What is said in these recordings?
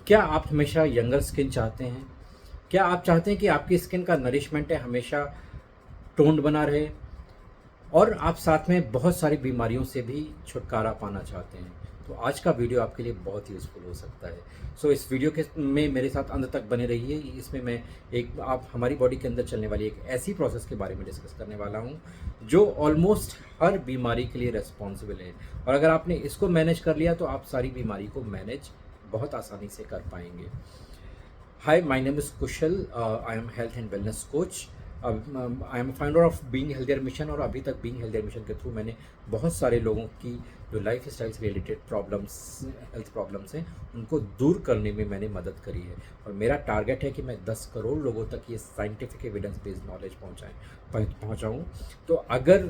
क्या आप हमेशा यंगर स्किन चाहते हैं? क्या आप चाहते हैं कि आपकी स्किन का नरिशमेंट है हमेशा टोन्ड बना रहे और आप साथ में बहुत सारी बीमारियों से भी छुटकारा पाना चाहते हैं? तो आज का वीडियो आपके लिए बहुत यूज़फुल हो सकता है। सो इस वीडियो के में मेरे साथ अंत तक बने रहिए। इसमें मैं एक आप हमारी बॉडी के अंदर चलने वाली एक ऐसी प्रोसेस के बारे में डिस्कस करने वाला हूँ, जो ऑलमोस्ट हर बीमारी के लिए रिस्पॉन्सिबल है। और अगर आपने इसको मैनेज कर लिया तो आप सारी बीमारी को मैनेज बहुत आसानी से कर पाएंगे। Hi, my name is Kushal. I am health and wellness coach. I am founder of being healthier mission और अभी तक बीइंग हेल्थियर मिशन के थ्रू मैंने बहुत सारे लोगों की जो लाइफ स्टाइल से रिलेटेड प्रॉब्लम्स, हेल्थ प्रॉब्लम्स हैं, उनको दूर करने में मैंने मदद करी है। और मेरा टारगेट है कि मैं 10 करोड़ लोगों तक ये साइंटिफिक एविडेंस बेस्ड नॉलेज पहुँचाऊँ। तो अगर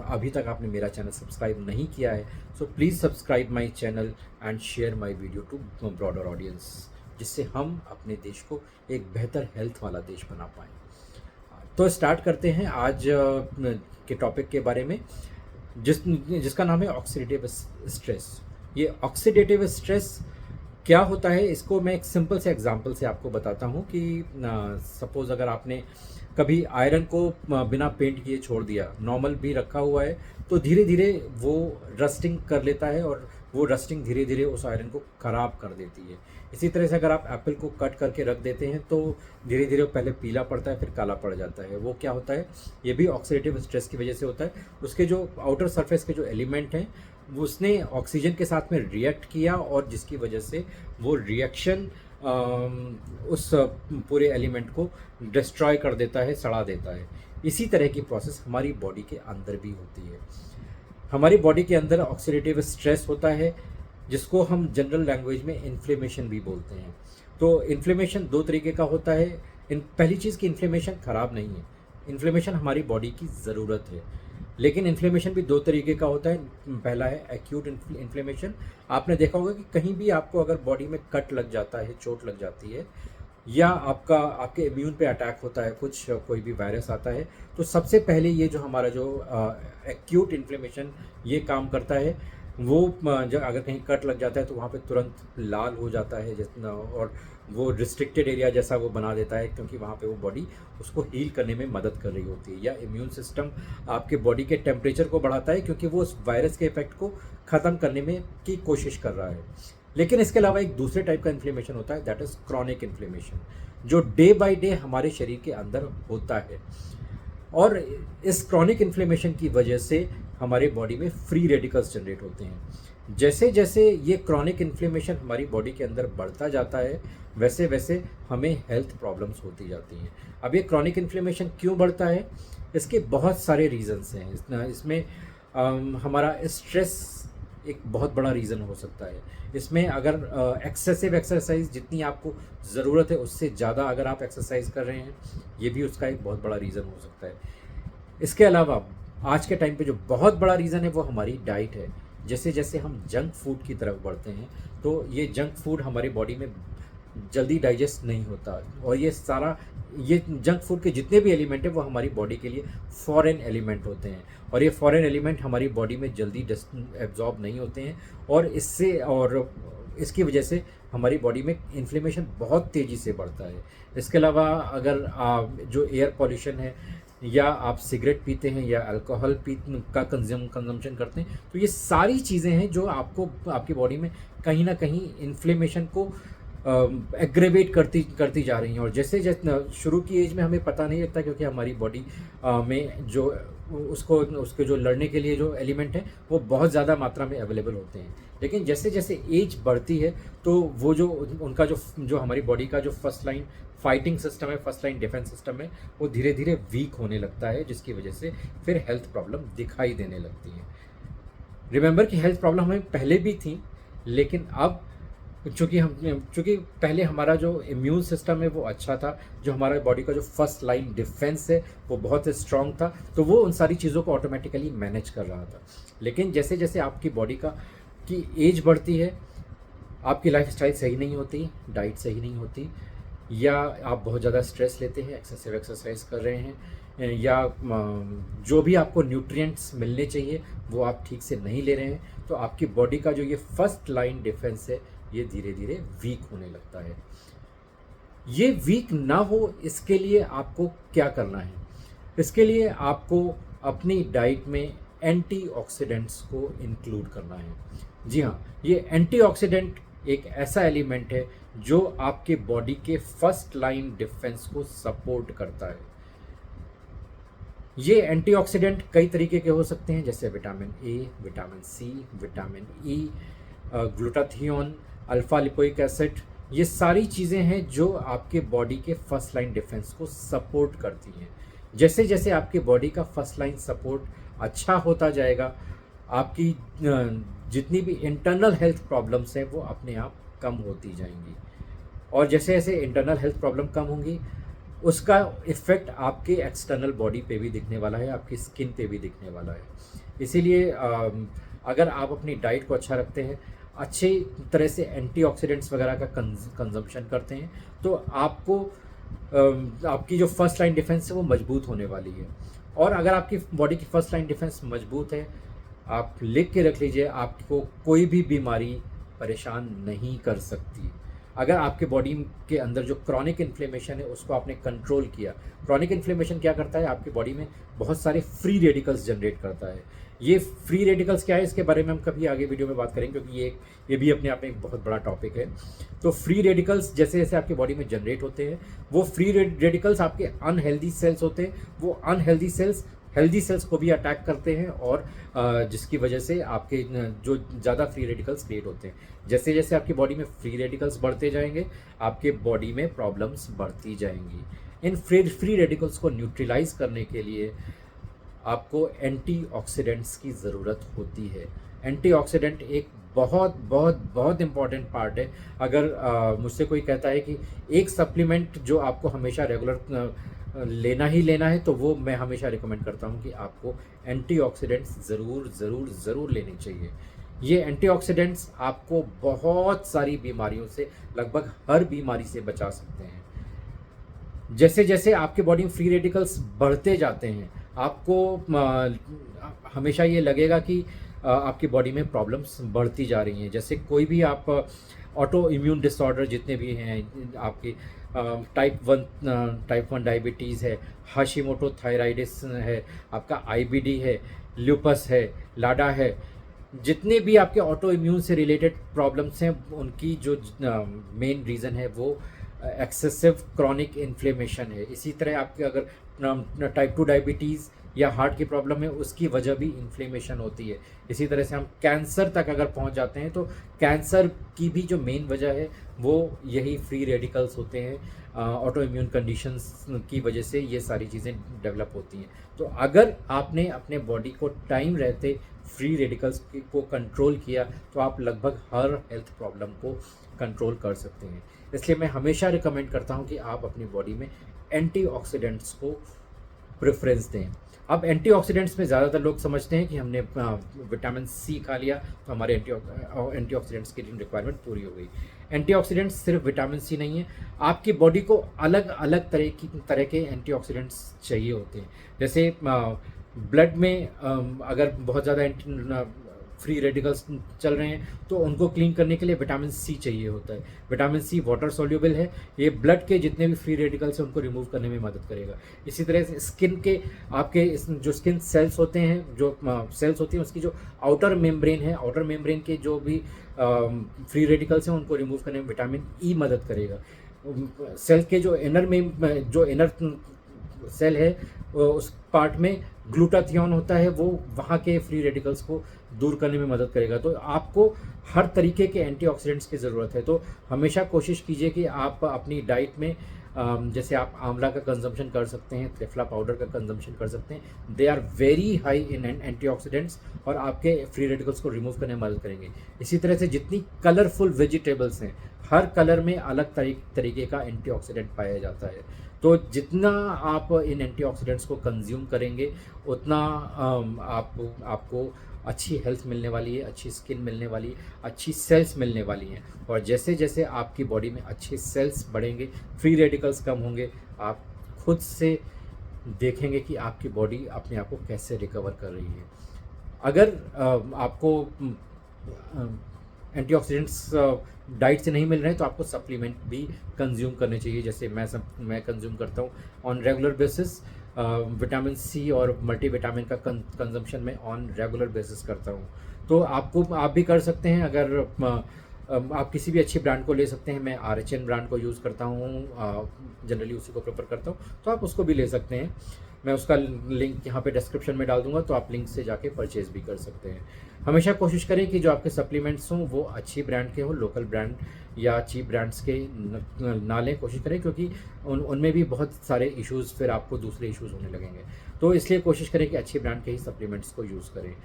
अभी तक आपने मेरा चैनल सब्सक्राइब नहीं किया है, so please subscribe my channel and share my video to broader audience, जिससे हम अपने देश को एक बेहतर हेल्थ वाला देश बना पाएँ। तो स्टार्ट करते हैं आज के टॉपिक के बारे में, जिसका नाम है ऑक्सीडेटिव स्ट्रेस। ये ऑक्सीडेटिव स्ट्रेस क्या होता है, इसको मैं एक सिंपल से एग्जांपल से आपको बताता हूँ कि सपोज़ अगर आपने कभी आयरन को बिना पेंट किए छोड़ दिया, नॉर्मल भी रखा हुआ है, तो धीरे धीरे वो रस्टिंग कर लेता है और वो रस्टिंग धीरे धीरे उस आयरन को ख़राब कर देती है। इसी तरह से अगर आप एप्पल को कट करके रख देते हैं तो धीरे धीरे वो पहले पीला पड़ता है, फिर काला पड़ जाता है। वो क्या होता है, ये भी ऑक्सीडेटिव स्ट्रेस की वजह से होता है। उसके जो आउटर सरफेस के जो एलिमेंट हैं, वो उसने ऑक्सीजन के साथ में रिएक्ट किया और जिसकी वजह से वो रिएक्शन उस पूरे एलिमेंट को डिस्ट्रॉय कर देता है, सड़ा देता है। इसी तरह की प्रोसेस हमारी बॉडी के अंदर भी होती है। हमारी बॉडी के अंदर ऑक्सीडेटिव स्ट्रेस होता है, जिसको हम जनरल लैंग्वेज में इन्फ्लेमेशन भी बोलते हैं। तो इन्फ्लेमेशन दो तरीके का होता है। पहली चीज़ कि इन्फ्लेमेशन ख़राब नहीं है, इन्फ्लेमेशन हमारी बॉडी की ज़रूरत है। लेकिन इन्फ्लेमेशन भी दो तरीके का होता है। पहला है एक्यूट इन्फ्लेमेशन। आपने देखा होगा कि कहीं भी आपको अगर बॉडी में कट लग जाता है, चोट लग जाती है, या आपके इम्यून पे अटैक होता है, कोई भी वायरस आता है, तो सबसे पहले ये जो हमारा जो एक्यूट इन्फ्लेमेशन ये काम करता है, वो जब अगर कहीं कट लग जाता है तो वहाँ पे तुरंत लाल हो जाता है जितना, और वो रिस्ट्रिक्टेड एरिया जैसा वो बना देता है, क्योंकि वहाँ पे वो बॉडी उसको हील करने में मदद कर रही होती है। या इम्यून सिस्टम आपके बॉडी के टेम्परेचर को बढ़ाता है, क्योंकि वो उस वायरस के इफेक्ट को ख़त्म करने में की कोशिश कर रहा है। लेकिन इसके अलावा एक दूसरे टाइप का इन्फ्लेमेशन होता है, दैट इज़ क्रॉनिक इन्फ्लेमेशन, जो डे बाय डे हमारे शरीर के अंदर होता है। और इस क्रॉनिक इन्फ्लेमेशन की वजह से हमारे बॉडी में फ्री रेडिकल्स जनरेट होते हैं। जैसे जैसे ये क्रॉनिक इन्फ्लेमेशन हमारी बॉडी के अंदर बढ़ता जाता है, वैसे वैसे हमें हेल्थ प्रॉब्लम्स होती जाती हैं। अब ये क्रॉनिक इन्फ्लेमेशन क्यों बढ़ता है, इसके बहुत सारे रीज़न्स हैं। इसमें हमारा स्ट्रेस एक बहुत बड़ा रीज़न हो सकता है। इसमें अगर एक्सेसिव एक्सरसाइज, जितनी आपको ज़रूरत है उससे ज़्यादा अगर आप एक्सरसाइज कर रहे हैं, ये भी उसका एक बहुत बड़ा रीज़न हो सकता है। इसके अलावा आज के टाइम पे जो बहुत बड़ा रीज़न है वो हमारी डाइट है। जैसे जैसे हम जंक फूड की तरफ बढ़ते हैं, तो ये जंक फूड हमारी बॉडी में जल्दी डाइजेस्ट नहीं होता, और ये जंक फूड के जितने भी एलिमेंट हैं वो हमारी बॉडी के लिए फॉरेन एलिमेंट होते हैं, और ये फॉरेन एलिमेंट हमारी बॉडी में जल्दी एब्जॉर्ब नहीं होते हैं, और इसकी वजह से हमारी बॉडी में इन्फ्लेमेशन बहुत तेज़ी से बढ़ता है। इसके अलावा अगर जो एयर पॉल्यूशन है, या आप सिगरेट पीते हैं, या अल्कोहल का कंजम्पशन करते हैं, तो ये सारी चीज़ें हैं जो आपकी बॉडी में कहीं ना कहीं इन्फ्लेमेशन को एग्रेवेट करती जा रही हैं। और जैसे जैसे शुरू की एज में हमें पता नहीं लगता, क्योंकि हमारी बॉडी में जो उसके जो लड़ने के लिए जो एलिमेंट हैं वो बहुत ज़्यादा मात्रा में अवेलेबल होते हैं। लेकिन जैसे जैसे एज बढ़ती है, तो वो जो हमारी बॉडी का जो फर्स्ट लाइन फाइटिंग सिस्टम है, फर्स्ट लाइन डिफेंस सिस्टम है, वो धीरे धीरे वीक होने लगता है, जिसकी वजह से फिर हेल्थ प्रॉब्लम दिखाई देने लगती है। रिमेंबर कि हेल्थ प्रॉब्लम हमें पहले भी थी, लेकिन अब चूँकि पहले हमारा जो इम्यून सिस्टम है वो अच्छा था, जो हमारा बॉडी का जो फर्स्ट लाइन डिफेंस है वो बहुत स्ट्रॉन्ग था, तो वो उन सारी चीज़ों को ऑटोमेटिकली मैनेज कर रहा था। लेकिन जैसे जैसे आपकी बॉडी की एज बढ़ती है, आपकी लाइफस्टाइल सही नहीं होती, डाइट सही नहीं होती, या आप बहुत ज़्यादा स्ट्रेस लेते हैं, एक्सेसिव एक्सरसाइज कर रहे हैं, या जो भी आपको न्यूट्रिएंट्स मिलने चाहिए वो आप ठीक से नहीं ले रहे हैं, तो आपकी बॉडी का जो ये फर्स्ट लाइन डिफेंस है ये धीरे धीरे वीक होने लगता है। ये वीक ना हो इसके लिए आपको क्या करना है? इसके लिए आपको अपनी डाइट में एंटीऑक्सीडेंट्स को इंक्लूड करना है। जी हाँ, ये एंटीऑक्सीडेंट एक ऐसा एलिमेंट है जो आपके बॉडी के फर्स्ट लाइन डिफेंस को सपोर्ट करता है। ये एंटीऑक्सीडेंट कई तरीके के हो सकते हैं, जैसे vitamin A, vitamin C, vitamin E, glutathione, alpha lipoic acid. ये सारी चीज़ें हैं जो आपके बॉडी के फर्स्ट लाइन डिफेंस को सपोर्ट करती हैं। जैसे जैसे आपके बॉडी का फर्स्ट लाइन सपोर्ट अच्छा होता जाएगा, आपकी जितनी भी इंटरनल हेल्थ प्रॉब्लम्स हैं वो अपने आप कम होती जाएंगी। और जैसे जैसे इंटरनल हेल्थ प्रॉब्लम कम होंगी, उसका इफ़ेक्ट आपके एक्सटर्नल बॉडी पे भी दिखने वाला है, आपकी स्किन पे भी दिखने वाला है। इसीलिए अगर आप अपनी डाइट को अच्छा रखते हैं, अच्छे तरह से एंटीऑक्सीडेंट्स वगैरह का कंजम्पशन करते हैं, तो आपको आपकी जो फर्स्ट लाइन डिफेंस है वो मजबूत होने वाली है। और अगर आपकी बॉडी की फर्स्ट लाइन डिफेंस मजबूत है, आप लिख के रख लीजिए, आपको कोई भी बीमारी परेशान नहीं कर सकती। अगर आपके बॉडी के अंदर जो क्रॉनिक इन्फ्लेमेशन है उसको आपने कंट्रोल किया। क्रॉनिक इन्फ्लेमेशन क्या करता है? आपकी बॉडी में बहुत सारे फ्री रेडिकल्स जनरेट करता है। ये फ्री रेडिकल्स क्या है, इसके बारे में हम कभी आगे वीडियो में बात करेंगे, क्योंकि ये भी अपने आप में एक बहुत बड़ा टॉपिक है। तो फ्री रेडिकल्स जैसे जैसे आपकी बॉडी में जनरेट होते हैं, वो फ्री रेडिकल्स आपके अनहेल्दी सेल्स होते हैं, वो अनहेल्दी सेल्स हेल्दी सेल्स को भी अटैक करते हैं, और जिसकी वजह से आपके जो ज़्यादा फ्री रेडिकल्स क्रिएट होते हैं। जैसे जैसे आपकी बॉडी में फ्री रेडिकल्स बढ़ते जाएंगे, आपके बॉडी में प्रॉब्लम्स बढ़ती जाएंगी। इन फ्री रेडिकल्स को न्यूट्रलाइज करने के लिए आपको एंटीऑक्सीडेंट्स की ज़रूरत होती है। एंटीऑक्सीडेंट एक बहुत बहुत बहुत इम्पॉर्टेंट पार्ट है। अगर मुझसे कोई कहता है कि एक सप्लीमेंट जो आपको हमेशा रेगुलर लेना ही लेना है, तो वो मैं हमेशा रिकमेंड करता हूँ कि आपको एंटीऑक्सीडेंट्स ज़रूर ज़रूर ज़रूर लेने चाहिए। ये एंटीऑक्सीडेंट्स आपको बहुत सारी बीमारियों से, लगभग हर बीमारी से बचा सकते हैं। जैसे जैसे आपके बॉडी में फ्री रेडिकल्स बढ़ते जाते हैं, आपको हमेशा ये लगेगा कि आपकी बॉडी में प्रॉब्लम्स बढ़ती जा रही हैं। जैसे कोई भी आप ऑटो इम्यून डिसऑर्डर जितने भी हैं, आपकी टाइप 1 डायबिटीज़ है, हाशिमोटो थायराइडिस है, आपका आईबीडी है, ल्यूपस है, लाडा है, जितने भी आपके ऑटो इम्यून से रिलेटेड प्रॉब्लम्स हैं, उनकी जो मेन रीज़न है वो एक्सेसिव क्रॉनिक इन्फ्लेमेशन है। इसी तरह आपके अगर टाइप 2 डायबिटीज़ या हार्ट की प्रॉब्लम है, उसकी वजह भी इन्फ्लेमेशन होती है। इसी तरह से हम कैंसर तक अगर पहुंच जाते हैं, तो कैंसर की भी जो मेन वजह है वो यही फ्री रेडिकल्स होते हैं। ऑटो इम्यून कंडीशंस की वजह से ये सारी चीज़ें डेवलप होती हैं। तो अगर आपने अपने बॉडी को टाइम रहते फ्री रेडिकल्स को कंट्रोल किया, तो आप लगभग हर हेल्थ प्रॉब्लम को कंट्रोल कर सकते हैं। इसलिए मैं हमेशा रिकमेंड करता हूं कि आप अपनी बॉडी में एंटीऑक्सीडेंट्स को प्रेफरेंस दें। अब एंटीऑक्सीडेंट्स में ज़्यादातर लोग समझते हैं कि हमने विटामिन सी खा लिया तो हमारे एंटीऑक्सीडेंट्स की रिक्वायरमेंट पूरी हो गई। एंटीऑक्सीडेंट्स सिर्फ विटामिन सी नहीं है, आपकी बॉडी को अलग अलग तरह के एंटीऑक्सीडेंट्स चाहिए होते हैं। जैसे ब्लड में अगर बहुत ज़्यादा फ्री रेडिकल्स चल रहे हैं, तो उनको क्लीन करने के लिए विटामिन सी चाहिए होता है। विटामिन सी वाटर सोल्यूबल है, ये ब्लड के जितने भी फ्री रेडिकल्स हैं उनको रिमूव करने में मदद करेगा। इसी तरह से स्किन के आपके जो स्किन सेल्स होते हैं, जो सेल्स होती हैं, उसकी जो आउटर मेम्ब्रेन है, आउटर मेम्ब्रेन के जो भी फ्री रेडिकल्स हैं उनको रिमूव करने में विटामिन ई मदद करेगा। सेल के जो इनर सेल है, उस पार्ट में ग्लूटाथियोन होता है, वो वहाँ के फ्री रेडिकल्स को दूर करने में मदद करेगा। तो आपको हर तरीके के एंटीऑक्सीडेंट्स की ज़रूरत है। तो हमेशा कोशिश कीजिए कि आप अपनी डाइट में जैसे आप आंवला का कंजम्पशन कर सकते हैं, त्रिफला पाउडर का कंजम्पशन कर सकते हैं। They are very high in antioxidants और आपके फ्री रेडिकल्स को रिमूव करने में मदद करेंगे। इसी तरह से जितनी कलरफुल वेजिटेबल्स हैं, हर कलर में अलग तरीके का एंटीऑक्सीडेंट पाया जाता है। तो जितना आप इन एंटीऑक्सीडेंट्स को कंज्यूम करेंगे, उतना आपको अच्छी हेल्थ मिलने वाली है, अच्छी स्किन मिलने वाली है, अच्छी सेल्स मिलने वाली हैं। और जैसे जैसे आपकी बॉडी में अच्छे सेल्स बढ़ेंगे, फ्री रेडिकल्स कम होंगे, आप खुद से देखेंगे कि आपकी बॉडी अपने आप को कैसे रिकवर कर रही है। अगर आपको एंटीऑक्सीडेंट्स डाइट से नहीं मिल रहे हैं तो आपको सप्लीमेंट भी कंज्यूम करने चाहिए, जैसे मैं कंज्यूम करता हूँ on regular basis. Vitamin C और मल्टीविटामिन का कंजम्पशन मैं ऑन रेगुलर बेसिस करता हूँ। तो आप भी कर सकते हैं। अगर आप किसी भी अच्छी ब्रांड को ले सकते हैं। मैं RHN ब्रांड को यूज़ करता हूँ, जनरली उसी को प्रेफर करता हूँ, तो आप उसको भी ले सकते हैं। मैं उसका लिंक यहाँ पे डिस्क्रिप्शन में डाल दूंगा, तो आप लिंक से जाके परचेज़ भी कर सकते हैं। हमेशा कोशिश करें कि जो आपके सप्लीमेंट्स हों वो अच्छी ब्रांड के हों, लोकल ब्रांड या चीप ब्रांड्स के ना लें। कोशिश करें, क्योंकि उनमें भी बहुत सारे इश्यूज़, फिर आपको दूसरे इश्यूज़ होने लगेंगे। तो इसलिए कोशिश करें कि अच्छी ब्रांड के ही सप्लीमेंट्स को यूज़ करें।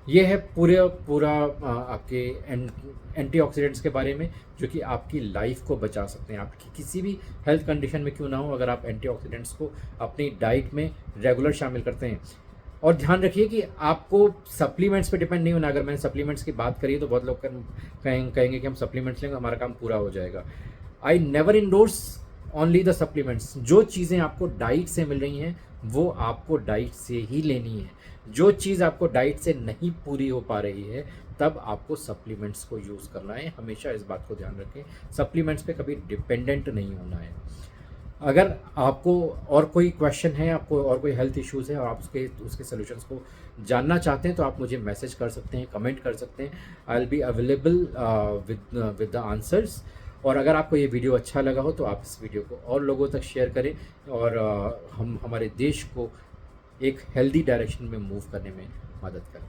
ये है पूरा आपके एंटीऑक्सीडेंट्स के बारे में, जो कि आपकी लाइफ को बचा सकते हैं। आपकी किसी भी हेल्थ कंडीशन में क्यों ना हो, अगर आप एंटीऑक्सीडेंट्स को अपनी डाइट में रेगुलर शामिल करते हैं। और ध्यान रखिए कि आपको सप्लीमेंट्स पे डिपेंड नहीं होना। अगर मैंने सप्लीमेंट्स की बात करी तो बहुत लोग कहेंगे कि हम सप्लीमेंट्स लेंगे हमारा काम पूरा हो जाएगा। I never endorse only the supplements. जो चीज़ें आपको डाइट से मिल रही हैं वो आपको डाइट से ही लेनी है। जो चीज़ आपको डाइट से नहीं पूरी हो पा रही है तब आपको सप्लीमेंट्स को यूज़ करना है। हमेशा इस बात को ध्यान रखें, सप्लीमेंट्स पे कभी डिपेंडेंट नहीं होना है। अगर आपको और कोई क्वेश्चन है, आपको और कोई हेल्थ इश्यूज़ है और आप उसके सॉल्यूशंस को जानना चाहते हैं तो आप मुझे मैसेज कर सकते हैं, कमेंट कर सकते हैं। I will be available with the answers. और अगर आपको ये वीडियो अच्छा लगा हो तो आप इस वीडियो को और लोगों तक शेयर करें, और हम हमारे देश को एक हेल्दी डायरेक्शन में मूव करने में मदद करें।